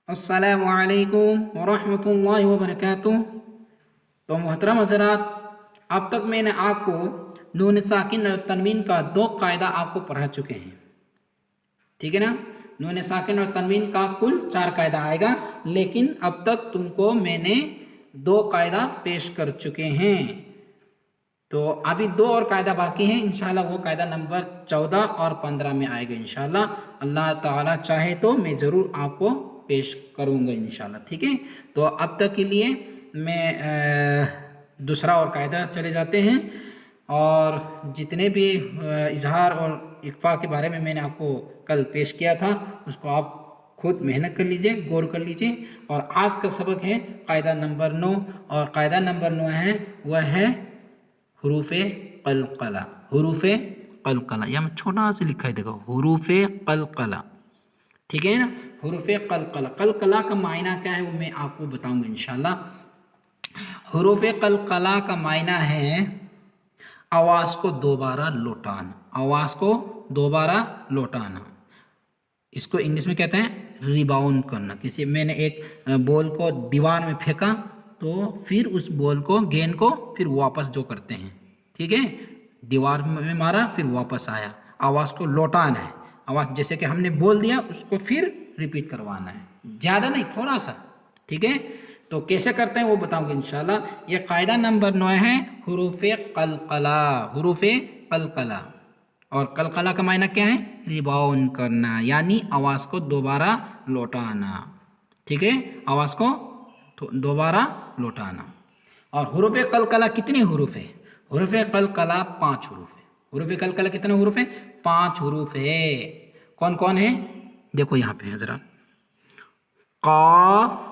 अस्सलामु अलैकुम वरहमतुल्लाहि वबरकातुह। तो मोहतरम हज़रात, अब तक मैंने आपको नून साकिन और तनवीन का दो कायदा आपको पढ़ा चुके हैं, ठीक है ना। नून साकिन और तनवीन का कुल 4 कायदा आएगा, लेकिन अब तक तुमको मैंने 2 कायदा पेश कर चुके हैं। तो अभी 2 और कायदा बाकी हैं। इंशाल्लाह वो कायदा नंबर 14 और 15 में आएगा इंशाल्लाह। अल्लाह ताला चाहे तो मैं ज़रूर आपको पेश करूँगा इंशाल्लाह, ठीक है। तो अब तक के लिए मैं दूसरा और कायदा चले जाते हैं। और जितने भी इजहार और इक्फा के बारे में मैंने आपको कल पेश किया था, उसको आप खुद मेहनत कर लीजिए, गौर कर लीजिए। और आज का सबक है कायदा नंबर 9, और कायदा नंबर 9 है वह है हरूफ क़लक़ला। हरूफ क़लक़ला, या मैं छोटा सा लिखा है, देखो हरूफ क़लक़ला, ठीक है ना। हरूफ क़लक़ला, क़लक़ला का मायना क्या है वो मैं आपको बताऊंगा इंशाल्लाह। हरूफ क़लक़ला का मायना है आवाज़ को दोबारा लौटाना, आवाज़ को दोबारा लौटाना। इसको इंग्लिश में कहते हैं रिबाउंड करना। किसी मैंने एक बॉल को दीवार में फेंका तो फिर उस बॉल को, गेंद को फिर वापस जो करते हैं, ठीक है, दीवार में मारा फिर वापस आया, आवाज़ को लौटाना है। आवाज़ जैसे कि हमने बोल दिया उसको फिर रिपीट करवाना है, ज़्यादा नहीं, थोड़ा सा, ठीक है। तो कैसे करते हैं वो बताऊंगा इंशाल्लाह। ये कायदा नंबर 9 है हरूफ क़लक़ला, हरूफ क़लक़ला। और क़लक़ला का मायना क्या है? रिबाउंड करना, यानी आवाज़ को दोबारा लौटाना, ठीक है, आवाज़ को दोबारा लौटाना। और हरूफ क़लक़ला कितने हरूफ है? हरूफ क़लक़ला 5 हरूफ है। हरूफ क़लक़ला कितने हरूफ है? 5 हरूफ है। कौन कौन है? देखो यहाँ पे है ज़रा, क़ाफ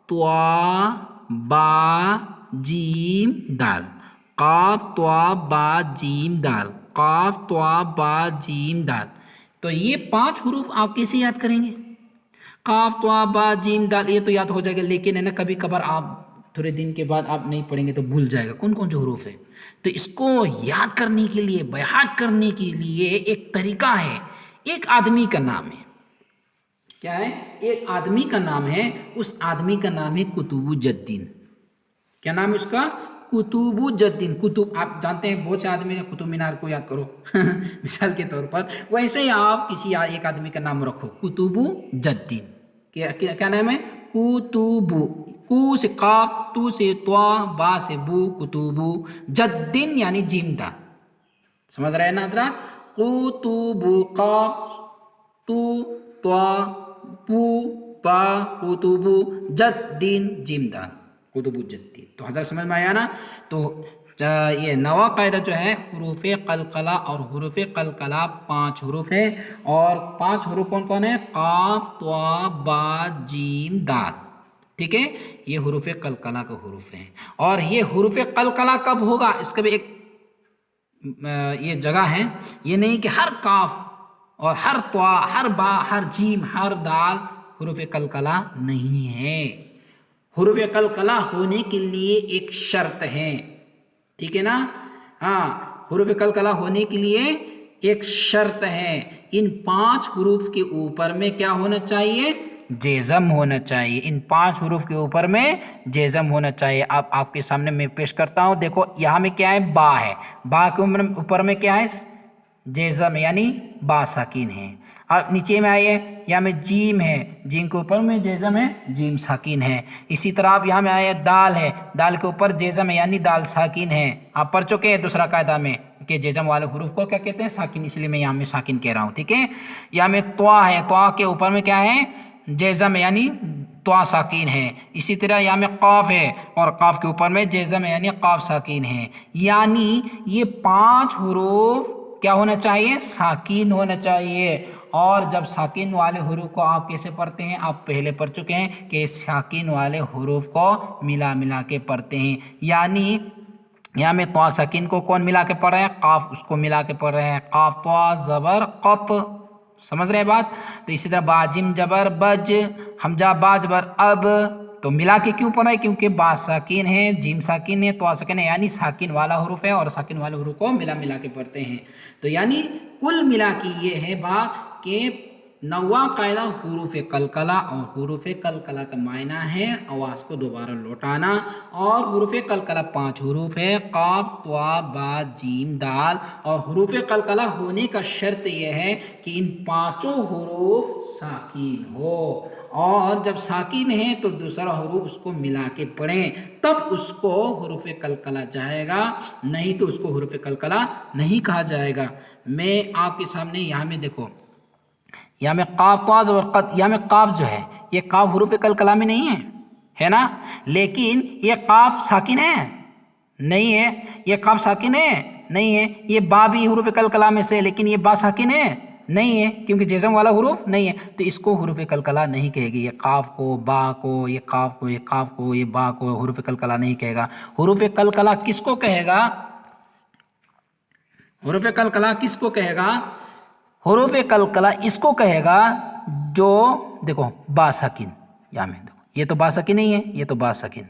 त्वा बा जीम दाल, क़ाफ त्वा बा जीम दाल, क़ाफ त्वा बा जीम दाल। तो ये 5 हरूफ आप कैसे याद करेंगे? क़ाफ त्वा बा जीम दाल ये तो याद हो जाएगा, लेकिन है ना कभी कभार आप थोड़े दिन के बाद आप नहीं पढ़ेंगे तो भूल जाएगा कौन कौन से हरूफ है। तो इसको याद करने के लिए, बयात करने के लिए एक तरीका है। एक आदमी का नाम है, क्या है? एक आदमी का नाम है, उस आदमी का नाम है कुतुबुज्जद्दीन। क्या नाम है उसका? कुतुबुज्जद्दीन। कुतुब आप जानते हैं, बहुत से आदमी कुतुब मीनार को याद करो मिसाल के तौर पर, वैसे ही आप किसी एक आदमी का नाम रखो कुतुबुज्जद्दीन। क्या नाम है? कुतुबु, कू से काफ, तू से त्वा, बा से बू, कुतुबु, जद्दीन यानी जिमदार। समझ रहे हैं ना हज़रात? कुतुबु, काफ तू त्वा पू बा कुतुबु जद्दीन जिमदार, कुतुबुज्जद्दीन। तो हज़रत समझ में आया ना। तो ये नवा कायदा जो है हरूफ क़लक़ला, और हरूफ क़लक़ला 5 हरूफ है। और 5 हरूफ कौन कौन है? क़ाफ त्वा बा जीम दाल, ठीक है, ये हरूफ क़लक़ला का हरूफ है। और ये हरूफ क़लक़ला कब होगा? इसका भी एक ये जगह है। ये नहीं कि हर काफ और हर त्वा, हर बा, हर जीम, हर दाल हरूफ क़लक़ला नहीं है। हरूफ क़लक़ला होने के लिए एक शर्त है, ठीक है ना। हाँ, हरूफ क़लक़ला होने के लिए एक शर्त है। इन 5 हरूफ के ऊपर में क्या होना चाहिए? जेज़म होना चाहिए। इन 5 हरूफ के ऊपर में जेज़म होना चाहिए। अब आपके सामने मैं पेश करता हूँ, देखो यहाँ में क्या है? बा है, बा के ऊपर में क्या है? जेज़म यानी बा साकिन है। अब नीचे में आइए, यहाँ में जीम है, जीम के ऊपर में जेज़म है, जीम साकिन है। इसी तरह आप यहाँ में आए, दाल है, दाल के ऊपर जेज़म है यानी दाल साकिन है। आप पढ़ चुके हैं दूसरा कायदा में कि जेज़म वाले हरूफ को क्या कहते हैं? साकिन, इसलिए मैं यहाँ में साकिन कह रहा हूँ, ठीक है। यहाँ में त्वा है, त्वा के ऊपर में क्या है? जेज़म यानी त्वा साकिन है। इसी तरह यहाँ में क़ाफ है, और क़ाफ के ऊपर में जेज़म यानी क़ाफ साकिन है। यानी ये 5 हरूफ क्या होना चाहिए? साकिन होना चाहिए। और जब साकिन वाले हरूफ को आप कैसे पढ़ते हैं? आप पहले पढ़ चुके हैं कि साकिन वाले हरूफ को मिला मिला के पढ़ते हैं। यानी यहाँ में त्वा साकिन को कौन मिला के पढ़ रहे हैं? क़ाफ, उसको मिला के पढ़ रहे हैं। क़ाफ त्वा ज़बर क़त, समझ रहे हैं बात। तो इसी तरह बाजिम जबर बज, हमजा बा जबर अब, तो मिला के क्यों पढ़ा है? क्योंकि बा साकिन है, जीम साकिन है, त्वा साकिन है, यानी साकिन वाला हरूफ है, और साकिन वाले हरूफ को मिला मिला के पढ़ते हैं। तो यानी कुल मिला के ये है बात कि नौवां कायदा हुरूफ कलकला, और हुरूफ कलकला का मायना है आवाज़ को दोबारा लौटाना। और हुरूफ कलकला 5 हुरूफ है, काफ त्वा बा जीम दाल। और हुरूफ कलकला होने का शर्त यह है कि इन पांचों हुरूफ साकिन हो, और जब साकिन है तो दूसरा हुरूफ उसको मिला के पढ़ें, तब उसको हुरूफ कलकला जाएगा, नहीं तो उसको हुरूफ कलकला नहीं कहा जाएगा। मैं आपके सामने यहाँ में देखो, यहाँ में काफ ताज और कद, यहाँ में काफ जो है ये काफ हुरूफ कलकला में नहीं है ना, लेकिन ये काफ साकिन है नहीं है, ये काफ साकिन है नहीं है, ये बा भी हुरूफ कलकला में से, लेकिन ये बा साकिन है नहीं है, क्योंकि जेज़म वाला हुरूफ नहीं है, तो इसको हुरूफ कलकला नहीं कहेगी। ये काफ को, बा को, ये काफ को, ये काफ को, ये बा को हुरूफ कलकला नहीं कहेगा। हुरूफ कलकला किसको कहेगा? हुरूफ कलकला किसको कहेगा? हुरूफ कलकला इसको कहेगा जो देखो बा साकिन, यहाँ में देखो ये तो बा साकिन नहीं है, ये तो बा साकिन,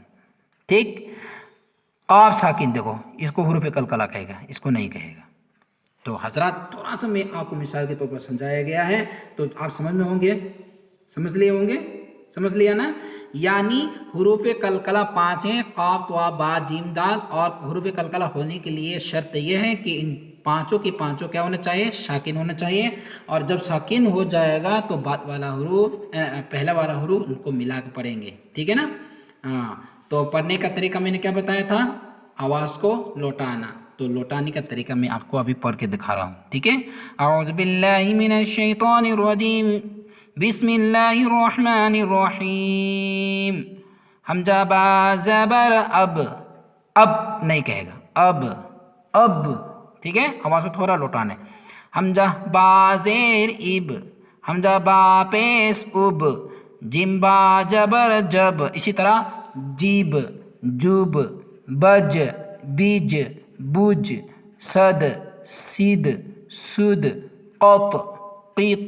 ठीक। काफ साकिन देखो इसको हुरूफ कलकला कहेगा, इसको नहीं कहेगा। तो हजरात थोड़ा सा मैं आपको मिसाल के तौर पर समझाया गया है, तो आप समझ में होंगे, समझ लिए होंगे, समझ लिया ना। यानी हुरूफ कलकला 5 हैं, काफ त्वा बा जीम दाल, और हुरूफ कलकला होने के लिए शर्त यह है कि इन पांचों के पांचों क्या होना चाहिए? साकिन होना चाहिए। और जब साकिन हो जाएगा तो बाद वाला हुरूफ, पहला वाला हुरूफ उनको मिला के पढ़ेंगे, ठीक है ना। हाँ, तो पढ़ने का तरीका मैंने क्या बताया था? आवाज़ को लौटाना, तो लौटाने का तरीका मैं आपको अभी पढ़ के दिखा रहा हूँ, ठीक है। औज़ु बिल्लाहि मिनश शैतानिर रजीम, बिस्मिल्लाहिर रहमानिर रहीम। हमजा बा ज़बर अब नहीं कहेगा, अब, ठीक है, आवाज़ को थोड़ा लौटाना है। हमजा बा ज़ेर इब, हमजा बा पेश उब, जिम बा जबर जब, इसी तरह जीब, जुब, बज, बीज, बुज, सद, सिद, सुद, क़त, क़ीत,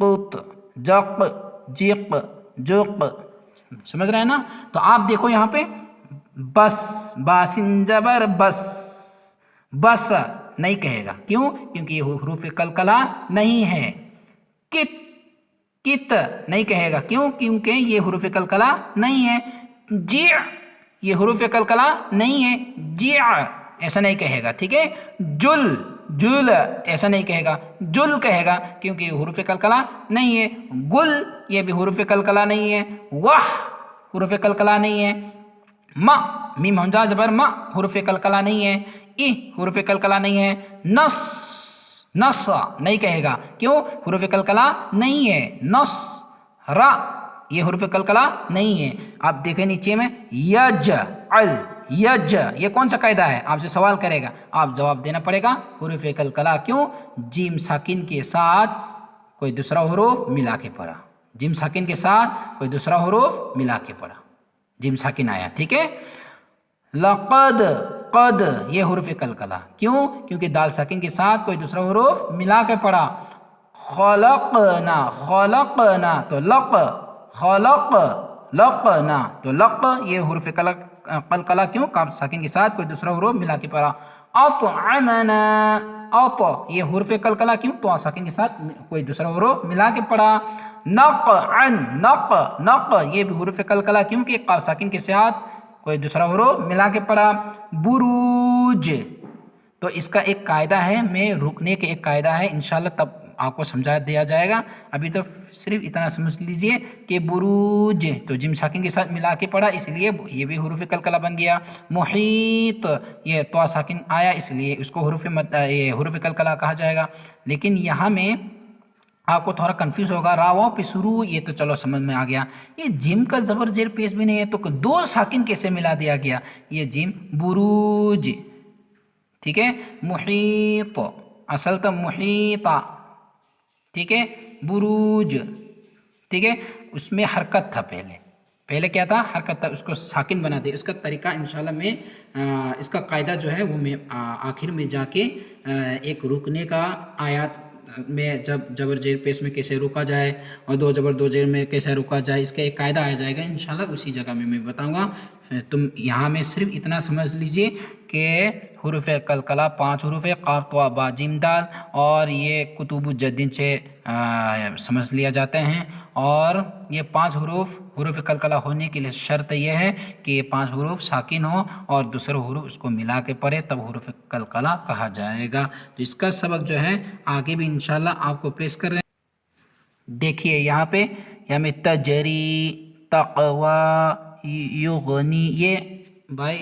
क़ुत, जक़, जिक़, जुक़। समझ रहे हैं ना। तो आप देखो यहाँ पे बस, बासिन जबर बस, बस नहीं कहेगा, क्यों? क्योंकि ये हुरूफ कलकला नहीं है। कित नहीं कहेगा, क्यों? क्योंकि ये हुरूफ कलकला नहीं है। जी ये हुरूफ कलकला नहीं है, जी ऐसा नहीं कहेगा, ठीक है। जुल ऐसा नहीं कहेगा, जुल कहेगा, क्योंकि हुरूफ कलकला नहीं है। गुल ये भी हुरूफ कलकला नहीं है। वाह हुरूफ कलकला नहीं है। मा मीम हमजा ज़बर मा हुरूफ कलकला नहीं है। ई हुरूफ कलकला नहीं है। नस नहीं कहेगा, क्यों? हुरूफ कलकला नहीं है। नस रा ये हुरूफ कलकला नहीं है। आप देखें नीचे में यज ये कौन सा कायदा है? आपसे सवाल करेगा, आप जवाब देना पड़ेगा हुरूफ कलकला। क्यों? जीम साकिन के साथ कोई दूसरा हुरूफ मिला के पढ़ा, जिम साकिन के साथ कोई दूसरा हुरूफ मिला के पढ़ा, जिम साकिन आया, ठीक है। लक़द क़द ये हुरूफ कलकला, क्यों? क्योंकि दाल साकिन के साथ कोई दूसरा हुरूफ मिला के पढ़ा। खलक़ना तो लक़, लक़ना तो लक़ ये हुरूफ कलकला, क्यों? काफ साकिन के साथ कोई दूसरा हुरूफ मिला के पढ़ा। अतअमना अत ये हुरूफ कलकला, क्यों? तो साकिन के साथ कोई दूसरा हुरूफ मिला के पढ़ा। नक़ ये भी हुरूफ कलकला, क्योंकि काफ साकिन के साथ कोई दूसरा हुरूफ मिला के पढ़ा। बुरूज तो इसका एक कायदा है, मैं रुकने के एक कायदा है, इंशाल्लाह तब आपको समझा दिया जाएगा। अभी तो सिर्फ इतना समझ लीजिए कि बुरूज तो जिम साकिन के साथ मिला के पढ़ा, इसलिए ये भी हुरूफ कलकला बन गया। मुहीत ये तो साकिन आया, इसलिए उसको हुरूफ कलकला कहा जाएगा। लेकिन यहाँ में आपको थोड़ा कंफ्यूज होगा, रावाओं पे शुरू, ये तो चलो समझ में आ गया। ये जिम का जबर जेर पेश भी नहीं है, तो दो साकिन कैसे मिला दिया गया? ये जिम बुरूज, ठीक है। मुहीत असल तो मुहीता, ठीक है। बुरूज, ठीक है, उसमें हरकत था, पहले क्या था? हरकत था, उसको साकिन बना दे। उसका तरीका इंशाल्लाह मैं इसका कायदा जो है वो मैं आखिर में जाके एक रुकने का आयत में जब जबर जेर पेश में कैसे रुका जाए और दो जबर दो जेर में कैसे रुका जाए, इसका एक कायदा आ जाएगा इंशाल्लाह, उसी जगह में मैं बताऊंगा। तुम यहाँ में सिर्फ इतना समझ लीजिए कि हुरूफ कलकला 5 हुरूफ है, क़ाफ़ तवा बा जीम दाल, और ये कुतुबुज्जद्दीन से समझ लिया जाते हैं। और ये 5 हुरूफ कलकला होने के लिए शर्त यह है कि ये 5 हुरूफ साकिन हो और दूसरे हुरूफ उसको मिला के पढ़े, तब हुरूफ कलकला कहा जाएगा। तो इसका सबक जो है आगे भी इंशाल्लाह आपको पेश कर रहे हैं। देखिए यहाँ पे हमें तजरी, तक़वा, युगनी, ये भाई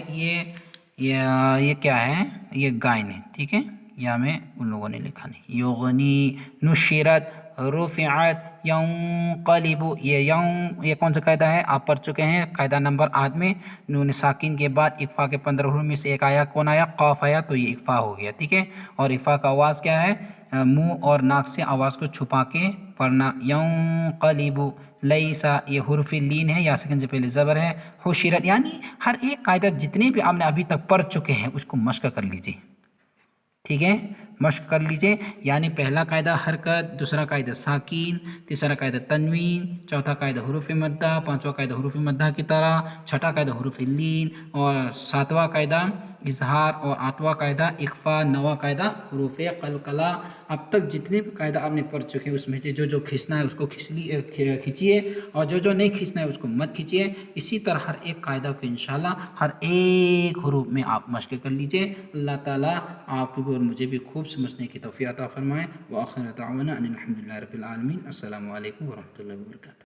ये क्या है, ये गायन है, ठीक है, ये हमें उन लोगों ने लिखा नहीं। युगनी, नुशिरत, रुफ़िअत, यंक़लिबु, ये कौन सा कायदा है, आप पढ़ चुके हैं, कायदा नंबर 8 में। नून साकिन के बाद इक़फ़ा के 15 हुरूफ में से एक आया, कौन आया, क़ाफ़ आया, तो ये इक़फ़ा हो गया, ठीक है। और इक़फ़ा का आवाज़ क्या है, मुंह और नाक से आवाज़ को छुपा के पढ़ना। यंक़लिबु, लैसा, ये हुर्फ़ लीन है, या सेकंड से पहले ज़बर है। हुशिरत, यानी हर एक कायदा जितने भी आपने अभी तक पढ़ चुके हैं उसको मश्क कर लीजिए, ठीक है, मश्क कर लीजिए। यानी पहला कायदा हरकत, दूसरा कायदा साकिन, तीसरा कायदा तनवीन, चौथा कायदा हुरूफ मद्दा, पांचवा कायदा हुरूफ मद्दा की तरह, छठा कायदा हुरूफ लीन, और सातवां कायदा इजहार, और आठवां कायदा इख्फा, नवा कायदा हुरूफ कलकला। अब तक जितने भी कायदा आपने पढ़ चुके हैं उसमें से जो जो खींचना है उसको खींचिए, और जो जो नहीं खींचना है उसको मत खींचिए। इसी तरह हर एक कायदा को इंशाल्लाह हर एक हुरूफ में आप मश्क कर लीजिए। अल्लाह ताला आपको और मुझे भी खूब समझने की तौफीक अता फरमाए। व आखिर दावाना अनिल हम्दुलिल्लाहि रब्बिल आलमीन। अस्सलामु अलैकुम व रहमतुल्लाहि व बरकातुहू।